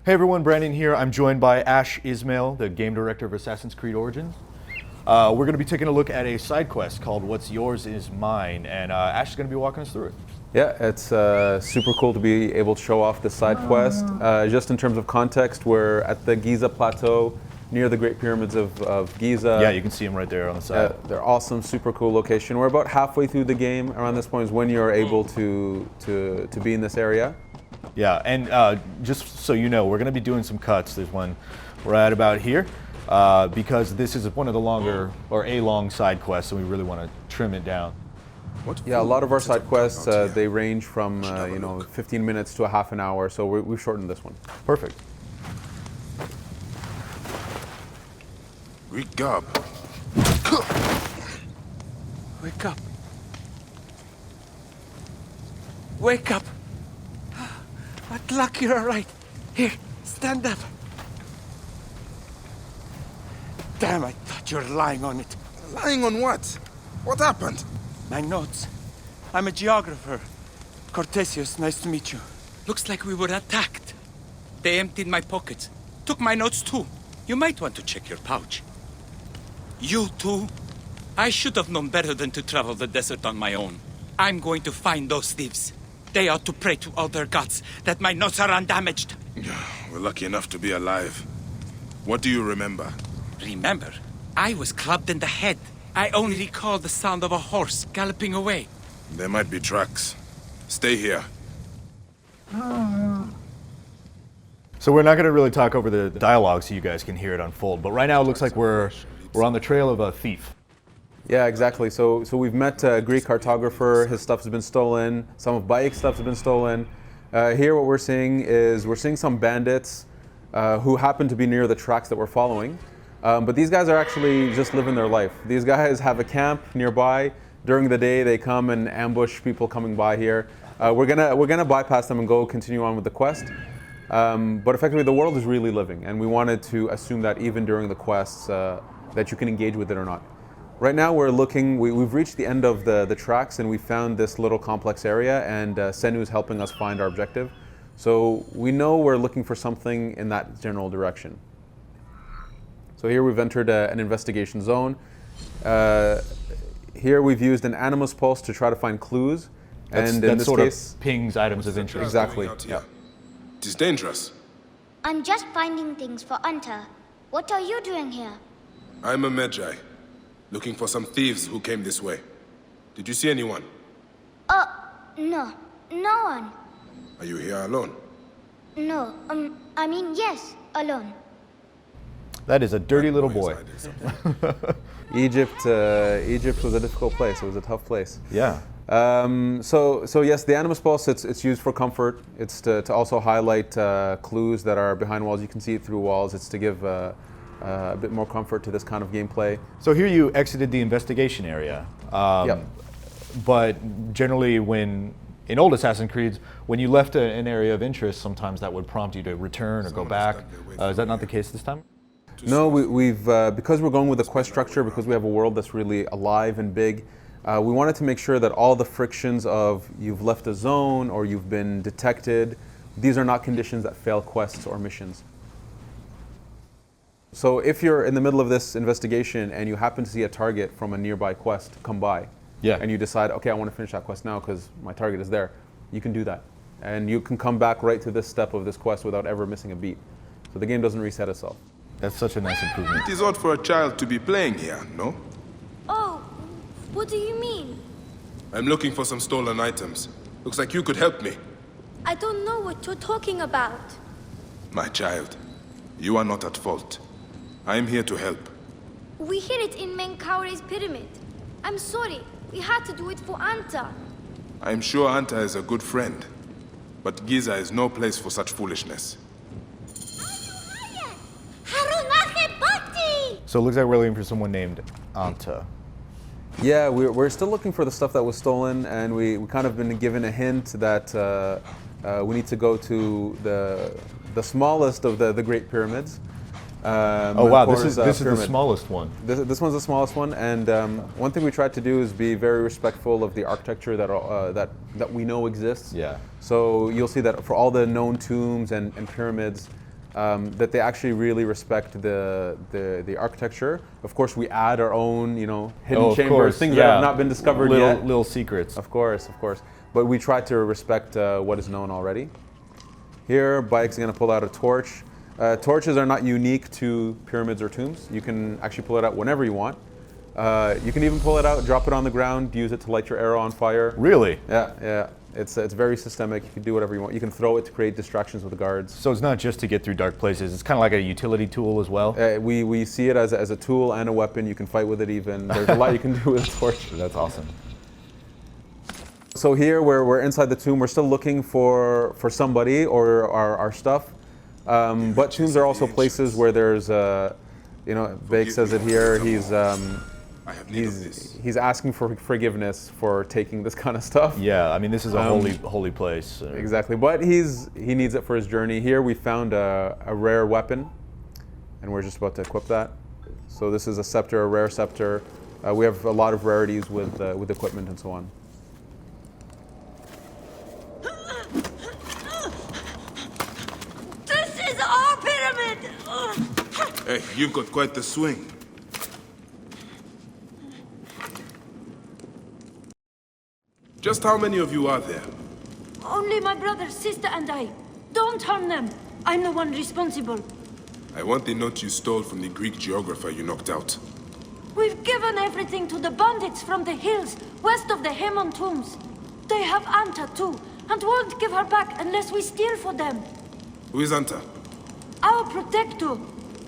Hey everyone, Brandon here. I'm joined by Ismaillal, the game director of Assassin's Creed Origins. We're going to be taking a look at a side quest called What's Yours is Mine, and Ash is going to be walking us through it. Yeah, it's super cool to be able to show off this side quest. Just in terms of context, we're at the Giza Plateau, near the Great Pyramids of Giza. Yeah, you can see them right there on the side. They're awesome, super cool location. We're about halfway through the game. Around this point is when you're able to be in this area. Yeah, and just so you know, we're going to be doing some cuts. There's one right about here, because this is one of the longer, or a long side quest, so we really want to trim it down. Yeah, a lot of our side quests, they range from 15 minutes to a half an hour, so we've shortened this one. Perfect. Wake up. Wake up. Wake up. What luck you're all right. Here, stand up. Damn, I thought you were lying on it. Lying on what? What happened? My notes. I'm a geographer. Cortesius, nice to meet you. Looks like we were attacked. They emptied my pockets. Took my notes too. You might want to check your pouch. You too? I should have known better than to travel the desert on my own. I'm going to find those thieves. They ought to pray to all their gods that my notes are undamaged. We're lucky enough to be alive. What do you remember? Remember, I was clubbed in the head. I only recall the sound of a horse galloping away. There might be tracks. Stay here. So we're not going to really talk over the dialogue so you guys can hear it unfold, but right now it looks like we're on the trail of a thief. Yeah, exactly. So we've met a Greek cartographer. His stuff has been stolen. Some of Bayek's stuff has been stolen. Here what we're seeing is some bandits who happen to be near the tracks that we're following. But these guys are actually just living their life. These guys have a camp nearby. During the day, they come and ambush people coming by here. We're gonna bypass them and go continue on with the quest. But effectively, the world is really living, and we wanted to assume that even during the quests, that you can engage with it or not. Right now, we're looking. We've reached the end of the tracks, and we found this little complex area, and Senu is helping us find our objective. So we know we're looking for something in that general direction. So here we've entered an investigation zone. Here we've used an animus pulse to try to find clues, and in this sort case, of pings items of interest. Exactly. Yeah. It is dangerous. I'm just finding things for Anta. What are you doing here? I'm a Magi, looking for some thieves who came this way. Did you see anyone? No. No one. Are you here alone? No, I mean, yes, alone. That is a dirty little boy. Egypt was a difficult place. It was a tough place. Yeah. So yes, the animus pulse, it's used for comfort. It's to also highlight clues that are behind walls. You can see it through walls. It's to give a bit more comfort to this kind of gameplay. So here you exited the investigation area. Yep. But generally in old Assassin's Creeds, when you left an area of interest, sometimes that would prompt you to return or go back. Is that not the case this time? No, we've because we're going with the quest structure, because we have a world that's really alive and big, we wanted to make sure that all the frictions of you've left a zone or you've been detected, these are not conditions that fail quests or missions. So if you're in the middle of this investigation and you happen to see a target from a nearby quest come by, yeah, and you decide, okay, I want to finish that quest now because my target is there, you can do that. And you can come back right to this step of this quest without ever missing a beat. So the game doesn't reset itself. That's such a nice improvement. It is odd for a child to be playing here, no? Oh, what do you mean? I'm looking for some stolen items. Looks like you could help me. I don't know what you're talking about. My child, you are not at fault. I am here to help. We hid it in Menkaure's pyramid. I'm sorry, we had to do it for Anta. I am sure Anta is a good friend, but Giza is no place for such foolishness. So it looks like we're looking for someone named Anta. Yeah, we're still looking for the stuff that was stolen, and we kind of been given a hint that we need to go to the smallest of the Great Pyramids. Oh wow, this is the smallest one. This one's the smallest one, and one thing we tried to do is be very respectful of the architecture that we know exists. Yeah. So you'll see that for all the known tombs and pyramids, that they actually really respect the architecture. Of course, we add our own, hidden of chambers, course, things yeah. that have not been discovered yet. Little secrets. Of course. But we try to respect what is known already. Here, Bike's going to pull out a torch. Torches are not unique to pyramids or tombs. You can actually pull it out whenever you want. You can even pull it out, drop it on the ground, use it to light your arrow on fire. Really? Yeah. It's very systemic. You can do whatever you want. You can throw it to create distractions with the guards. So it's not just to get through dark places. It's kind of like a utility tool as well. We see it as a tool and a weapon. You can fight with it even. There's a lot you can do with a torch. That's awesome. So here we're inside the tomb. We're still looking for somebody or our stuff. But tombs are also places where there's, Bake says it here. He's asking for forgiveness for taking this kind of stuff. Yeah, I mean this is a holy place. Exactly, but he needs it for his journey. Here we found a rare weapon, and we're just about to equip that. So this is a scepter, a rare scepter. We have a lot of rarities with equipment and so on. This is our pyramid! Hey, you've got quite the swing. Just how many of you are there? Only my brother, sister, and I. Don't harm them. I'm the one responsible. I want the note you stole from the Greek geographer you knocked out. We've given everything to the bandits from the hills west of the Hemon tombs. They have Anta too, and won't give her back unless we steal for them. Who is Anta? Our protector.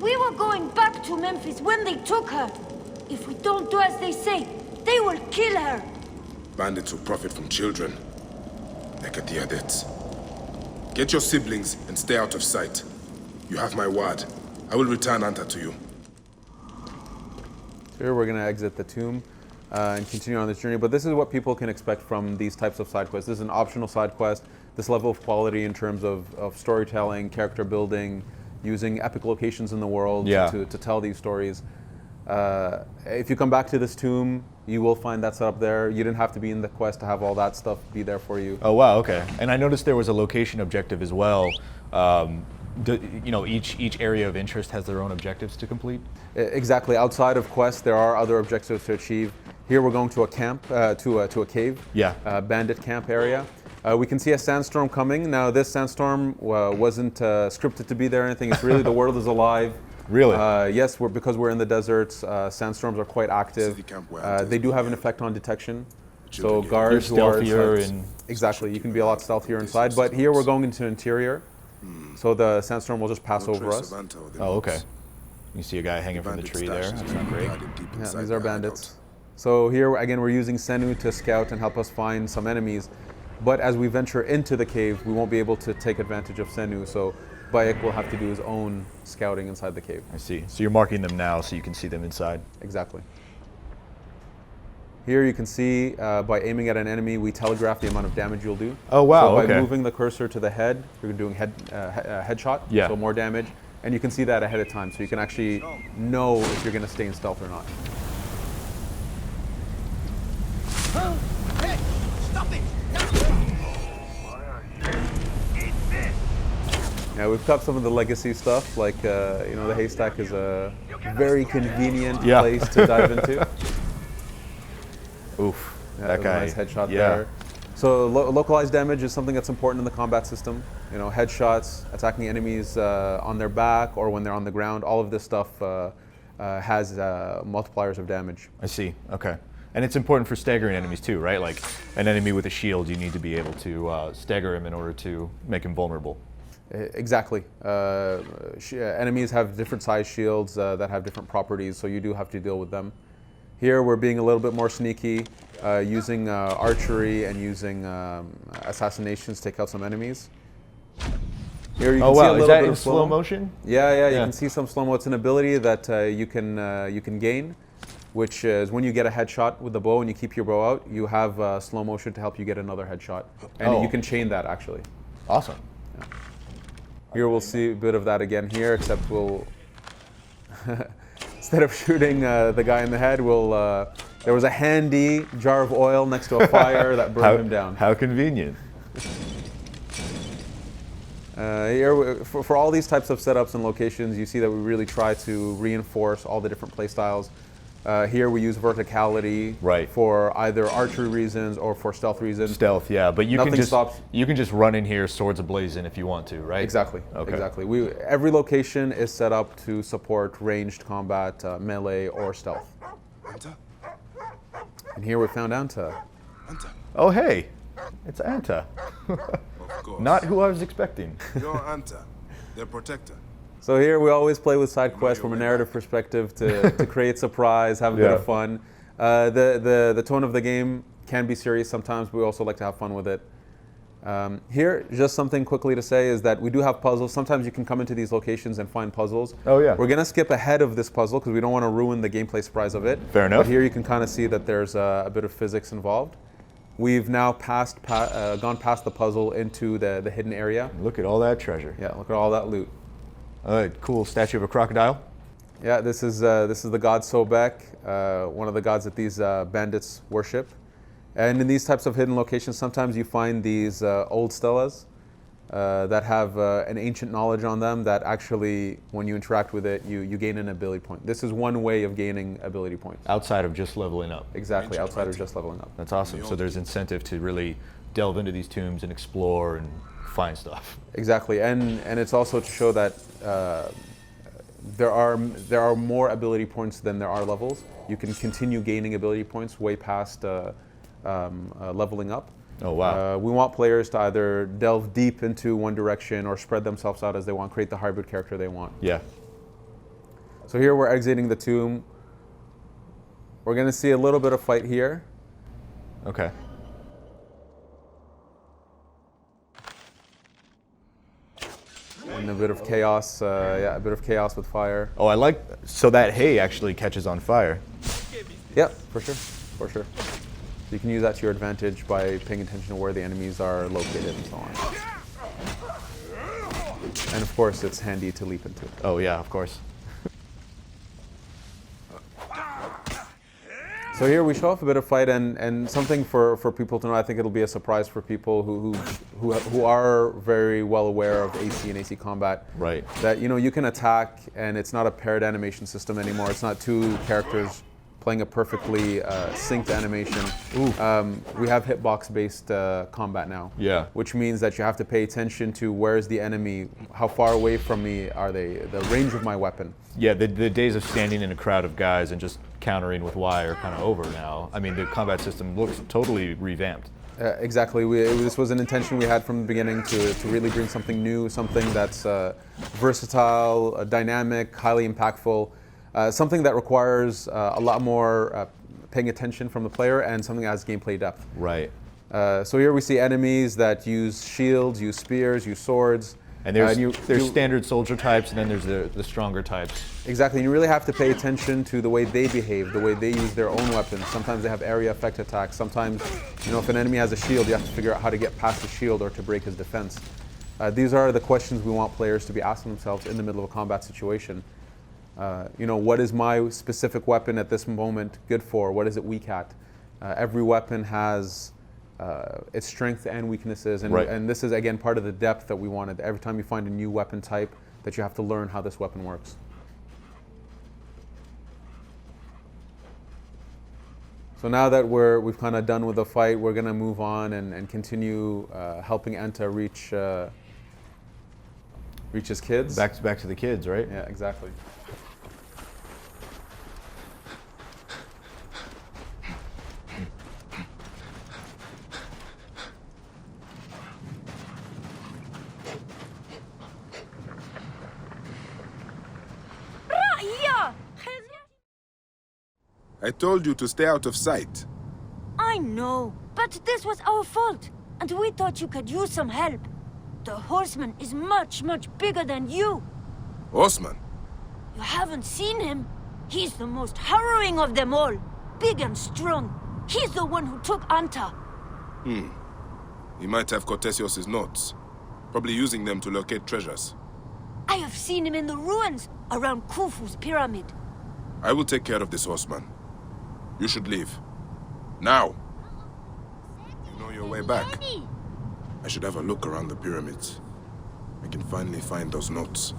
We were going back to Memphis when they took her. If we don't do as they say, they will kill her. Bandits who profit from children. Nekatiadets. Get your siblings and stay out of sight. You have my word. I will return Anta to you. Here we're going to exit the tomb and continue on this journey, but this is what people can expect from these types of side quests. This is an optional side quest. This level of quality in terms of storytelling, character building, using epic locations in the world to tell these stories. If you come back to this tomb, you will find that set up there. You didn't have to be in the quest to have all that stuff be there for you. Oh wow, okay. And I noticed there was a location objective as well. Each area of interest has their own objectives to complete? Exactly. Outside of quests, there are other objectives to achieve. Here we're going to a camp, to a cave, bandit camp area. We can see a sandstorm coming. Now this sandstorm wasn't scripted to be there or anything. It's really the world is alive. Really? Yes, because we're in the deserts, sandstorms are quite active. They do have an effect on detection. So guards who are exactly, you can be a lot stealthier inside. But here we're going into interior, so the sandstorm will just pass over us. Oh, okay. You see a guy hanging from the tree there. That's not great. Yeah, these are bandits. So here again, we're using Senu to scout and help us find some enemies. But as we venture into the cave, we won't be able to take advantage of Senu. So Bayek will have to do his own scouting inside the cave. I see. So you're marking them now so you can see them inside. Exactly. Here you can see by aiming at an enemy, we telegraph the amount of damage you'll do. Oh wow, so by moving the cursor to the head, you're doing headshot, so more damage. And you can see that ahead of time, so you can actually know if you're going to stay in stealth or not. Hey, stop it! Yeah, we've got some of the legacy stuff, like the haystack is a very convenient place to dive into. Oof, that guy. Nice headshot there. So localized damage is something that's important in the combat system. Headshots, attacking enemies on their back or when they're on the ground. All of this stuff has multipliers of damage. I see. Okay. And it's important for staggering enemies too, right? Like an enemy with a shield, you need to be able to stagger him in order to make him vulnerable. Exactly. Enemies have different size shields that have different properties, so you do have to deal with them. Here we're being a little bit more sneaky, using archery and using assassinations to take out some enemies. Here you can see a little bit of slow motion? Yeah, you can see some slow-mo. It's an ability that you can gain, which is when you get a headshot with the bow and you keep your bow out, you have slow motion to help you get another headshot. And you can chain that actually. Awesome. Yeah. Here we'll see a bit of that again here, except we'll, instead of shooting the guy in the head, there was a handy jar of oil next to a fire that burned him down. How convenient. For all these types of setups and locations, you see that we really try to reinforce all the different play styles. Here we use verticality Right. for either archery reasons or for stealth reasons. Stealth, yeah, but you Nothing can just stops. you can just run in here swords ablazing if you want to, right? Exactly. Okay. Exactly. Every location is set up to support ranged combat, melee, or stealth. Anta? And here we found Anta. Anta? Oh hey, it's Anta. Of course. Not who I was expecting. You're Anta, their protector. So here we always play with side quests from a narrative perspective to create surprise, have a bit Yeah. of fun. The tone of the game can be serious sometimes, but we also like to have fun with it. Here, just something quickly to say is that we do have puzzles. Sometimes you can come into these locations and find puzzles. Oh, yeah. We're going to skip ahead of this puzzle because we don't want to ruin the gameplay surprise of it. Fair enough. But here you can kind of see that there's a bit of physics involved. We've now gone past the puzzle into the hidden area. Look at all that treasure. Yeah, look at all that loot. Cool statue of a crocodile. Yeah, this is the god Sobek, one of the gods that these bandits worship. And in these types of hidden locations, sometimes you find these old stelas that have an ancient knowledge on them that actually, when you interact with it, you gain an ability point. This is one way of gaining ability points. Outside of just leveling up. Exactly, outside of just leveling up. That's awesome. So there's incentive to really delve into these tombs and explore and find stuff. Exactly, and it's also to show that there are more ability points than there are levels. You can continue gaining ability points way past leveling up. Oh wow. We want players to either delve deep into one direction or spread themselves out as they want, create the hybrid character they want. Yeah. So here we're exiting the tomb. We're going to see a little bit of fight here. Okay. And a bit of chaos, a bit of chaos with fire. Oh, I like, so that hay actually catches on fire. Yeah, for sure, for sure. So you can use that to your advantage by paying attention to where the enemies are located and so on. And of course, it's handy to leap into. Oh yeah, of course. So here we show off a bit of fight and something for people to know. I think it'll be a surprise for people who are very well aware of AC and AC combat. Right. That you can attack and it's not a paired animation system anymore. It's not two characters playing a perfectly synced animation. We have hitbox-based combat now. Yeah. Which means that you have to pay attention to where's the enemy, how far away from me are they, the range of my weapon. Yeah, the days of standing in a crowd of guys and just countering with Y are kind of over now. I mean, the combat system looks totally revamped. Exactly. This was an intention we had from the beginning to really bring something new, something that's versatile, dynamic, highly impactful, something that requires a lot more paying attention from the player and something that has gameplay depth. Right. So here we see enemies that use shields, use spears, use swords. And there's standard soldier types, and then there's the stronger types. Exactly, and you really have to pay attention to the way they behave, the way they use their own weapons. Sometimes they have area effect attacks. Sometimes, if an enemy has a shield, you have to figure out how to get past the shield or to break his defense. These are the questions we want players to be asking themselves in the middle of a combat situation. What is my specific weapon at this moment good for? What is it weak at? Every weapon has its strengths and weaknesses, and this is again part of the depth that we wanted. Every time you find a new weapon type, that you have to learn how this weapon works. So now that we've kind of done with the fight, we're going to move on and continue helping Anta reach his kids. Back to the kids, right? Yeah, exactly. I told you to stay out of sight. I know, but this was our fault, and we thought you could use some help. The horseman is much, much bigger than you. Osman, You haven't seen him? He's the most harrowing of them all. Big and strong. He's the one who took Anta. he might have Cortesios' notes. Probably using them to locate treasures. I have seen him in the ruins around Khufu's pyramid. I will take care of this horseman. You should leave. Now! You know your way back. I should have a look around the pyramids. I can finally find those notes.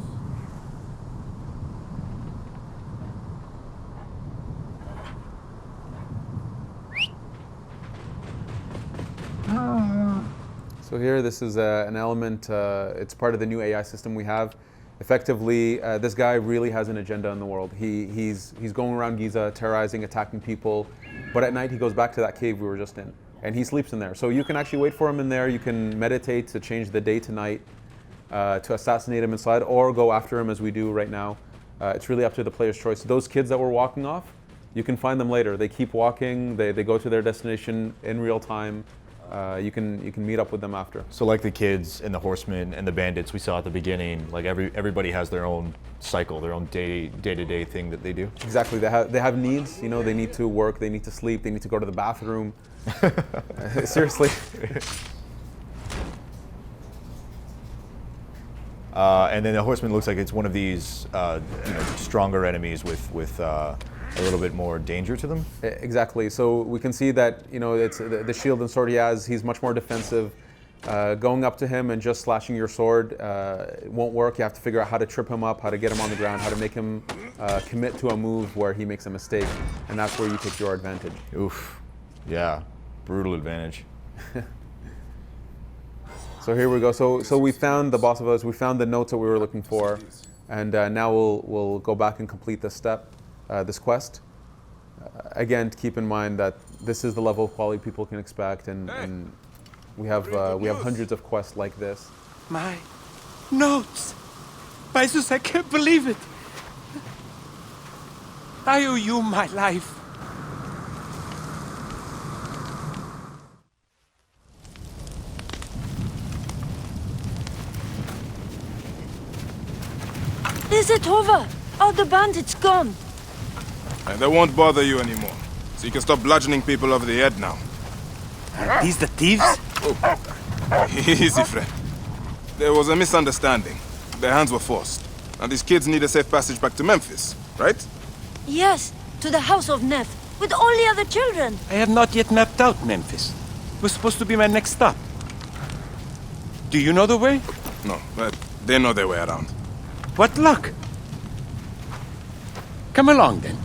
So here, this is an element, it's part of the new AI system we have. Effectively, this guy really has an agenda in the world. He's going around Giza, terrorizing, attacking people, but at night he goes back to that cave we were just in, and he sleeps in there. So you can actually wait for him in there, you can meditate to change the day to night, to assassinate him inside, or go after him as we do right now. It's really up to the player's choice. Those kids that were walking off, you can find them later. They keep walking, they go to their destination in real time. You can meet up with them after. So like the kids and the horsemen and the bandits we saw at the beginning, like everybody has their own cycle, their own day-to-day thing that they do. Exactly. They have needs. You know, they need to work, they need to sleep, they need to go to the bathroom. Seriously. And then the horseman looks like it's one of these stronger enemies with a little bit more danger to them. Exactly. So we can see that it's the shield and sword he has. He's much more defensive. Going up to him and just slashing your sword it won't work. You have to figure out how to trip him up, how to get him on the ground, how to make him commit to a move where he makes a mistake, and that's where you take your advantage. Oof. Yeah. Brutal advantage. So here we go. So we found the boss of us. We found the notes that we were looking for, and now we'll go back and complete this step, this quest. Again, to keep in mind that this is the level of quality people can expect, and we have hundreds of quests like this. My notes! Jesus, I can't believe it! I owe you my life. Is it over? Are the bandits gone? And they won't bother you anymore. So you can stop bludgeoning people over the head now. Are these the thieves? Easy, friend. There was a misunderstanding. Their hands were forced. Now these kids need a safe passage back to Memphis, right? Yes, to the house of Neth, with all the other children. I have not yet mapped out Memphis. It was supposed to be my next stop. Do you know the way? No, but they know their way around. What luck! Come along, then.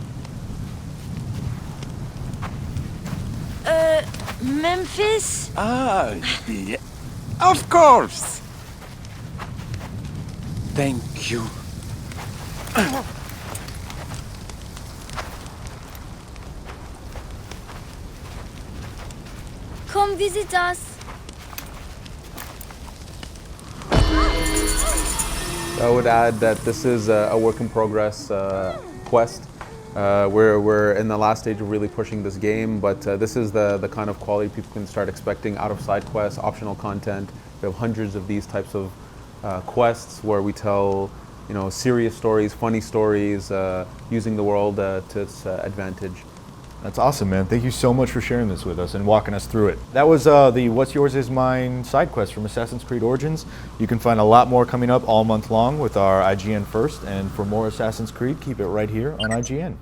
Memphis? Ah, yeah. Of course! Thank you. Come visit us. I would add that this is a work in progress quest. We're in the last stage of really pushing this game, but this is the kind of quality people can start expecting out of side quests, optional content. We have hundreds of these types of quests where we tell serious stories, funny stories, using the world to its advantage. That's awesome, man. Thank you so much for sharing this with us and walking us through it. That was the What's Yours Is Mine side quest from Assassin's Creed Origins. You can find a lot more coming up all month long with our IGN First, and for more Assassin's Creed, keep it right here on IGN.